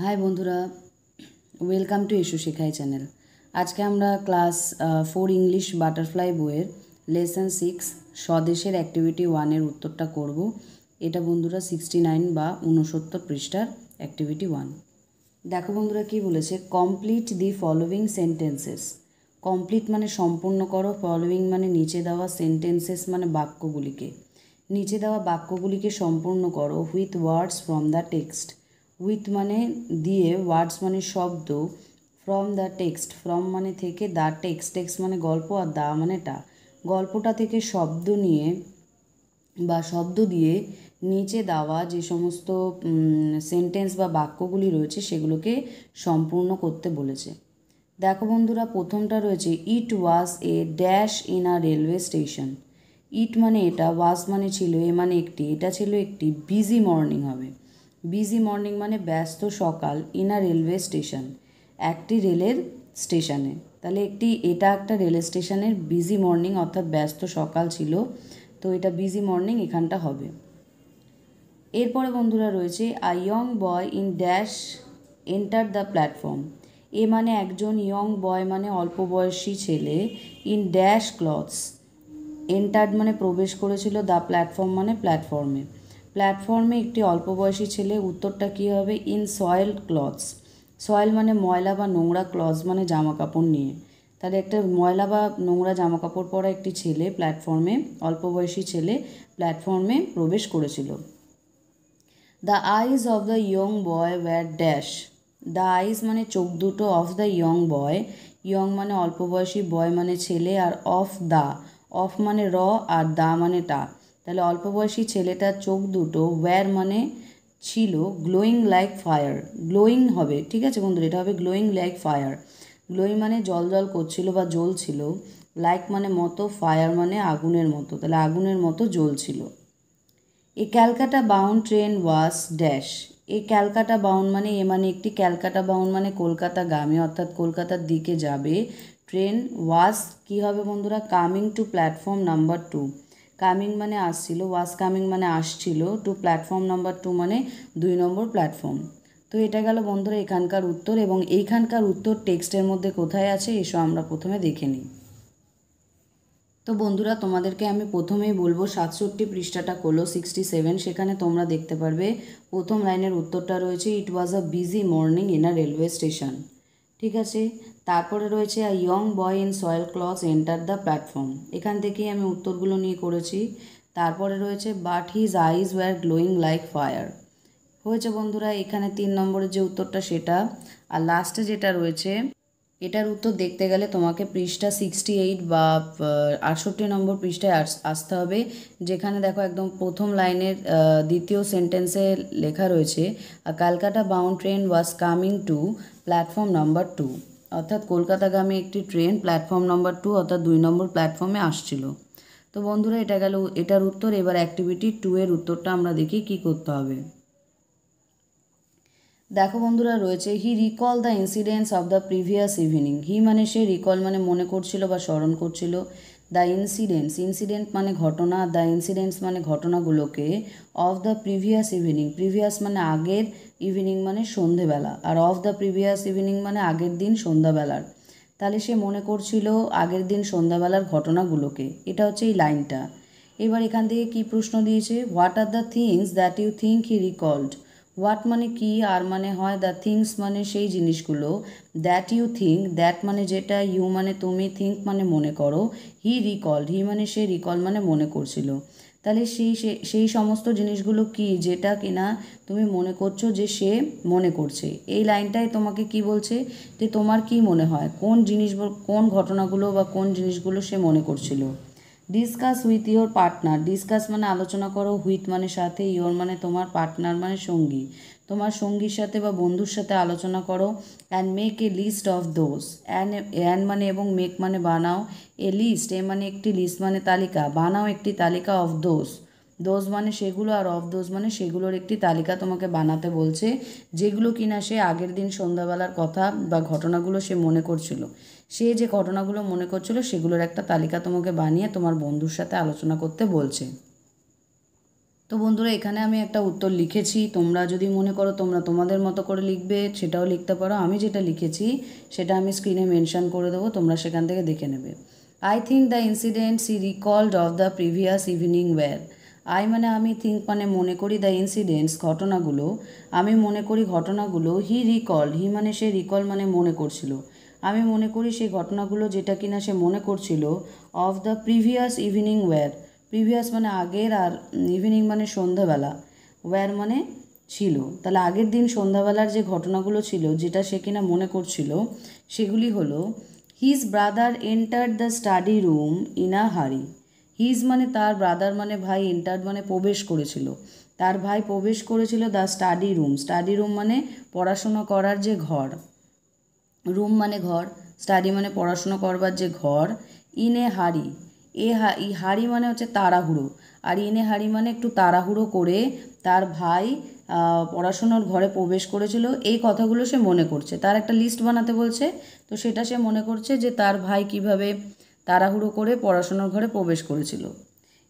High বন্ধুরা, welcome to এসো শেখাই চ্যানেল। আজকে আমরা ক্লাস 4 ইংলিশ বাটারফ্লাই বইয়ের লেসন 6 স্বদেশের অ্যাক্টিভিটি 1-এর উত্তরটা করব। এটা বন্ধুরা 69 বা 69 পৃষ্ঠার অ্যাক্টিভিটি 1। দেখো বন্ধুরা কি বলেছে, complete the following sentences. Complete মানে সম্পূর্ণ করো, ফলোয়িং মানে নিচে দেওয়া, সেন্টেন্সেস মানে বাক্যগুলিকে, নিচে দেওয়া বাক্যগুলিকে সম্পূর্ণ করো with words from the text. With মানে দিয়ে, ওয়ার্ডস মানে শব্দ, ফ্রম দ্য টেক্সট, ফ্রম মানে থেকে, দ্য টেক্সট, টেক্সট মানে গল্প, আর দা মানে টা, গল্পটা থেকে শব্দ নিয়ে বা শব্দ দিয়ে নিচে দেওয়া যে সমস্ত সেন্টেন্স বা বাক্যগুলি রয়েছে সেগুলোকে সম্পূর্ণ করতে বলেছে। দেখো বন্ধুরা, প্রথমটা রয়েছে it was a dash in a railway station. It মানে এটা, ওয়াজ মানে ছিল, এ মানে একটি, এটা ছিল একটি বিজি মর্নিং হবে। বিজি মর্নিং মানে ব্যস্ত সকাল, ইন আ রেলওয়ে স্টেশন একটি রেলের স্টেশনে। তাহলে এটা একটা রেল স্টেশনের বিজি মর্নিং অর্থাৎ ব্যস্ত সকাল ছিল, তো এটা বিজি মর্নিং এখানটা হবে। এরপরে বন্ধুরা রয়েছে a young boy in dash enter the platform. A মানে একজন, ইয়ং বয় মানে অল্প বয়সী ছেলে, ইন ড্যাশ ক্লথস, এন্টার্ড মানে প্রবেশ করেছিল, দ্য প্ল্যাটফর্ম মানে প্ল্যাটফর্মে। প্ল্যাটফর্মে একটি অল্প বয়সী ছেলে, উত্তরটা কী হবে, ইন সয়েলড ক্লথস। সয়েল মানে ময়লা বা নোংরা, ক্লথস মানে জামা কাপড় নিয়ে। তাহলে একটা ময়লা বা নোংরা জামা কাপড় পরা একটি ছেলে প্ল্যাটফর্মে, অল্প বয়সী ছেলে প্ল্যাটফর্মে প্রবেশ করেছিল। The eyes of the young boy were dash. The eyes মানে চোখ দুটো, of the young boy, young মানে অল্প বয়সী, বয় মানে ছেলে, আর অফ দ্য, অফ মানে র, আর দা মানে টা। তাহলে অল্প বয়সী ছেলেটার চোখ দুটো, ওয়্যার মানে ছিল, গ্লোয়িং লাইক ফায়ার, গ্লোয়িং হবে, ঠিক আছে বন্ধুরা, এটা হবে গ্লোয়িং লাইক ফায়ার। গ্লোয়িং মানে জল জল করছিল বা জ্বলছিল, লাইক মানে মতো, ফায়ার মানে আগুনের মতো, তাহলে আগুনের মতো জ্বলছিল। A Calcutta bound train was dash. A Calcutta bound মানে, এ মানে একটি, ক্যালকাটা বাউন্ড মানে কলকাতা গামী অর্থাৎ কলকাতার দিকে যাবে। ট্রেন ওয়াজ কী হবে বন্ধুরা, coming to platform number 2। Coming মানে আসছিল, ওয়াজ কামিং মানে আসছিল, টু প্ল্যাটফর্ম নাম্বার 2 মানে 2 নম্বর প্ল্যাটফর্ম। তো এটা গেল বন্ধুরা এখানকার উত্তর, এবং এইখানকার উত্তর টেক্সটের মধ্যে কোথায় আছে এসো আমরা প্রথমে দেখে নিই। তো বন্ধুরা, তোমাদেরকে আমি প্রথমেই বলবো 67 পৃষ্ঠাটা খোলো, 67, সেখানে তোমরা দেখতে পারবে প্রথম লাইনের উত্তরটা রয়েছে it was a busy morning in a railway station, ঠিক আছে। তারপরে রয়েছে a young boy in soiled clothes enter the platform, এখান থেকেই আমি উত্তরগুলো নিয়ে করেছি। তারপরে রয়েছে but his eyes were glowing like fire, হয়েছে বন্ধুরা এখানে 3 নম্বরের যে উত্তরটা সেটা। আর লাস্টে যেটা রয়েছে এটার উত্তর দেখতে গেলে তোমাকে পৃষ্ঠা 68 বা 68 নম্বর পৃষ্ঠায় আসতে হবে, যেখানে দেখো একদম প্রথম লাইনের দ্বিতীয় সেন্টেন্সে লেখা রয়েছে a Calcutta bound train was coming to platform number 2, অর্থাৎ কলকাতাগামী একটি ট্রেন প্ল্যাটফর্ম নাম্বার 2 অর্থাৎ 2 নম্বর প্ল্যাটফর্মে আসছিল। তো বন্ধুরা এটা গেল এটার উত্তর। এবার অ্যাক্টিভিটি 2 এর উত্তরটা আমরা দেখি কী করতে হবে। দেখো বন্ধুরা রয়েছে he recall the incidents of the previous evening. He মানে সে, রিকল মানে মনে করছিল বা স্মরণ করছিল, দ্য ইনসিডেন্টস, ইনসিডেন্ট মানে ঘটনা, দ্য ইনসিডেন্টস মানে ঘটনাগুলোকে, of the previous evening, previous মানে আগের, ইভিনিং মানে সন্ধেবেলা, আর অফ দ্য প্রিভিয়াস ইভিনিং মানে আগের দিন সন্ধ্যাবেলার। তাহলে সে মনে করছিল আগের দিন সন্ধ্যাবেলার ঘটনাগুলোকে, এটা হচ্ছে এই লাইনটা। এবার এখান থেকে কী প্রশ্ন দিয়েছে, what are the things that you think he recalled. What মানে কি, আর মানে হয়, দ্য থিংস মানে সেই জিনিসগুলো, দ্যাট ইউ থিঙ্ক, দ্যাট মানে যেটা, ইউ মানে তুমি, থিঙ্ক মানে মনে করো, হি রিকল্ড, হি মানে সে, রিকল মানে মনে করছিল। তাহলে সেই সমস্ত জিনিসগুলো কি যেটা কিনা তুমি মনে করছো যে সে মনে করছে। এই লাইনটাই তোমাকে কি বলছে, যে তোমার কি মনে হয় কোন জিনিস, কোন ঘটনাগুলো বা কোন জিনিসগুলো সে মনে করছিল। Discuss with your partner, discuss মানে আলোচনা করো, হুইথ মানে সাথে, ইয়োর মানে তোমার, পার্টনার মানে সঙ্গী, তোমার সঙ্গীর সাথে বা বন্ধুর সাথে আলোচনা করো। And make a list of those, and মানে এবং, মেক মানে বানাও, এ লিস্ট, এ মানে একটি, লিস্ট মানে তালিকা, বানাও একটি তালিকা, অফ দোজ, দোজ মানে সেগুলো, আর অফ দোজ মানে সেগুলোর একটি তালিকা তোমাকে বানাতে বলছে, যেগুলো কিনা সে আগের দিন সন্ধ্যাবেলার কথা বা ঘটনাগুলো সে মনে করছিল। সে যে ঘটনাগুলো মনে করছিল সেগুলোর একটা তালিকা তোমাকে বানিয়ে তোমার বন্ধুর সাথে আলোচনা করতে বলছে। তো বন্ধুরা এখানে আমি একটা উত্তর লিখেছি, তোমরা যদি মনে করো তোমরা তোমাদের মতো করে লিখবে সেটাও লিখতে পারো। আমি যেটা লিখেছি সেটা আমি স্ক্রিনে মেনশন করে দেবো, তোমরা সেখান থেকে দেখে নেবে। I think the incidents he recalled of the previous evening were. I মানে আমি, থিঙ্ক মানে মনে করি, দ্য ইনসিডেন্টস ঘটনাগুলো, আমি মনে করি ঘটনাগুলো, হি রিকল্ড, হি মানে সে, রিকল মানে মনে করছিল, আমি মনে করি সেই ঘটনাগুলো যেটা কিনা সে মনে করছিল, of the previous evening were, previous মানে আগের, আর ইভিনিং মানে সন্ধ্যাবেলা, ওয়্যার মানে ছিল, তাহলে আগের দিন সন্ধ্যাবেলার যে ঘটনাগুলো ছিল যেটা সে কিনা মনে করছিল সেগুলি হলো, his brother entered the study room in a হারি। হিজ মানে তার, ব্রাদার মানে ভাই, এন্টার্ড মানে প্রবেশ করেছিল, তার ভাই প্রবেশ করেছিল the study room, study room মানে পড়াশোনা করার যে ঘর, রুম মানে ঘর, স্টাডি মানে পড়াশোনা করবার যে ঘর, ইন এ হারি, হাড়ি মানে হচ্ছে তাড়াহুড়ো, আর ইনে হাড়ি মানে একটু তাড়াহুড়ো করে তার ভাই পড়াশোনার ঘরে প্রবেশ করেছিল, এই কথাগুলো সে মনে করছে, তার একটা লিস্ট বানাতে বলছে, তো সেটা সে মনে করছে যে তার ভাই কিভাবে তাড়াহুড়ো করে পড়াশোনার ঘরে প্রবেশ করেছিল।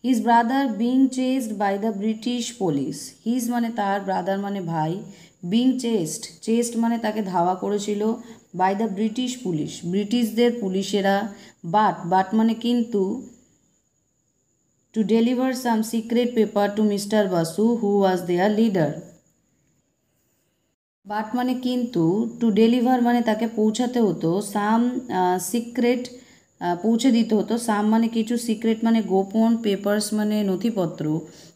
His brother being chased by the British police, his মানে তার, ব্রাদার মানে ভাই, বিং চেসড, চেসড মানে তাকে ধাওয়া করেছিল, বাই দ্য ব্রিটিশ পুলিশ, ব্রিটিশদের পুলিশেরা, বাট মানে কিন্তু, to deliver some secret paper to mister Basu who was their leader. But মানে কিন্তু, টু ডেলিভার মানে তাকে পৌঁছাতে হতো, সাম সিক্রেট পৌঁছে দিতে হতো, সাম মানে কিছু, সিক্রেট মানে গোপন, পেপার্স মানে নথিপত্র,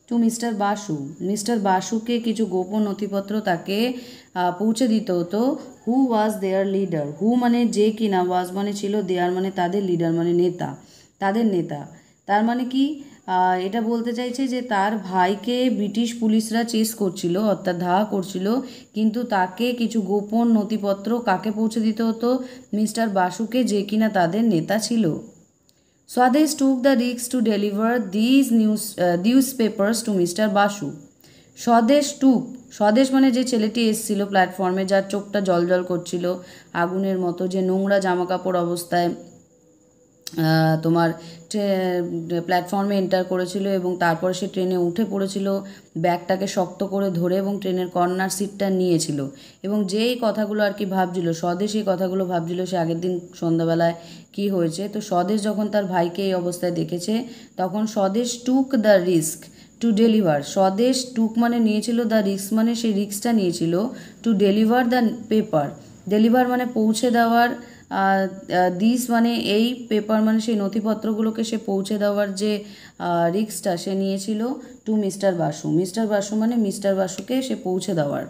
টু মিস্টার বাসু, মিস্টার বাসুকে কিছু গোপন নথিপত্র তাকে পৌঁছে দিতে হতো, হু ওয়াজ দেয়ার লিডার, হু মানে যে কিনা, ওয়াজ মানে ছিল, দেয়ার মানে তাদের, লিডার মানে নেতা, তাদের নেতা, তার মানে কি, এটা বলতে চাইছে যে তার ভাইকে ব্রিটিশ পুলিশরা চেস করছিল, অর্থাৎ ধাওয়া করছিল, কিন্তু তাকে কিছু গোপন নথিপত্র কাকে পৌঁছে দিতে হতো, মিস্টার বাসুকে, যে কিনা তাদের নেতা ছিল। Swadesh took the risk to deliver this papers to mister Basu. Swadesh took, স্বদেশ মানে যে ছেলেটি এসেছিল প্ল্যাটফর্মে, যার চোখটা জল করছিল আগুনের মতো, যে নোংরা জামাকাপড় অবস্থায় তোমার প্ল্যাটফর্মে এন্টার করেছিল, এবং তারপর সে ট্রেনে উঠে পড়েছিল, ব্যাগটাকে শক্ত করে ধরে, এবং ট্রেনের কর্নার সিটটা নিয়েছিল, এবং যেই কথাগুলো আর কি ভাবছিল, স্বদেশ এই কথাগুলো ভাবছিল সে আগের দিন সন্ধ্যাবেলায় কি হয়েছে। তো স্বদেশ যখন তার ভাইকে এই অবস্থায় দেখেছে, তখন স্বদেশ took the risk to deliver, স্বদেশ টুক মানে নিয়েছিল, দ্য রিস্ক মানে সেই রিস্কটা নিয়েছিল, to deliver the paper, deliver মানে পৌঁছে দেওয়ার, দিস মানে এই, পেপার মানে সেই নথিপত্রগুলোকে সে পৌঁছে দেওয়ার যে রিস্কটা সে নিয়েছিল, to mister Basu, mister Basu মানে মিস্টার বাসুকে সে পৌঁছে দেওয়ার,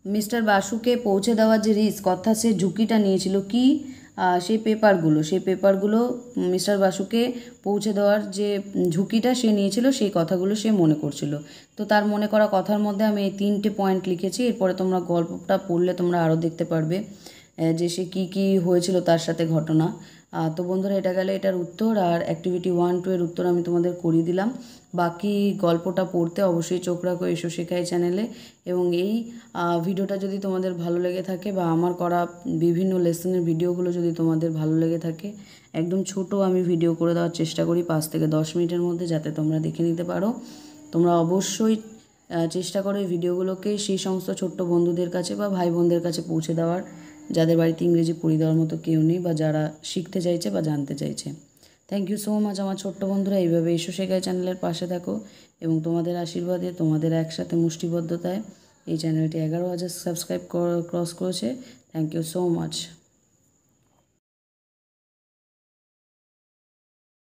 মিস্টার বাসুকে পৌঁছে দেওয়ার যে রিস্ক, অর্থাৎ সে ঝুঁকিটা নিয়েছিল কি, সেই পেপারগুলো মিস্টার বাসুকে পৌঁছে দেওয়ার যে ঝুঁকিটা সে নিয়েছিল, সেই কথাগুলো সে মনে করছিল। তো তার মনে করা কথার মধ্যে আমি এই 3টে পয়েন্ট লিখেছি, এরপরে তোমরা গল্পটা পড়লে তোমরা আরও দেখতে পারবে যে সে কী হয়েছিল তার সাথে ঘটনা। তো বন্ধুরা এটা গেলে এটার উত্তর, আর অ্যাক্টিভিটি 1-2 এর উত্তর আমি তোমাদের করিয়ে দিলাম। বাকি গল্পটা পড়তে অবশ্যই চোখ রাখো এসো শেখাই চ্যানেলে, এবং এই ভিডিওটা যদি তোমাদের ভালো লেগে থাকে, বা আমার করা বিভিন্ন লেসনের ভিডিওগুলো যদি তোমাদের ভালো লেগে থাকে, একদম ছোট আমি ভিডিও করে দেওয়ার চেষ্টা করি 5 থেকে 10 মিনিটের মধ্যে, যাতে তোমরা দেখে নিতে পারো। তোমরা অবশ্যই চেষ্টা করো এই ভিডিওগুলোকে সেই সমস্ত ছোট্ট বন্ধুদের কাছে বা ভাই বোনদের কাছে পৌঁছে দেওয়ার, যাদের বাড়িতে ইংরেজি পড়িয়ে দেওয়ার মতো কেউ নেই, বা যারা শিখতে চাইছে বা জানতে চাইছে। থ্যাংক ইউ সো মাচ আমার ছোট্ট বন্ধুরা, এইভাবে এসো শেখাই চ্যানেলের পাশে থাকো, এবং তোমাদের আশীর্বাদে, তোমাদের একসাথে মুষ্টিবদ্ধতায় এই চ্যানেলটি 11,000 সাবস্ক্রাইব ক্রস করেছে। Thank you so much.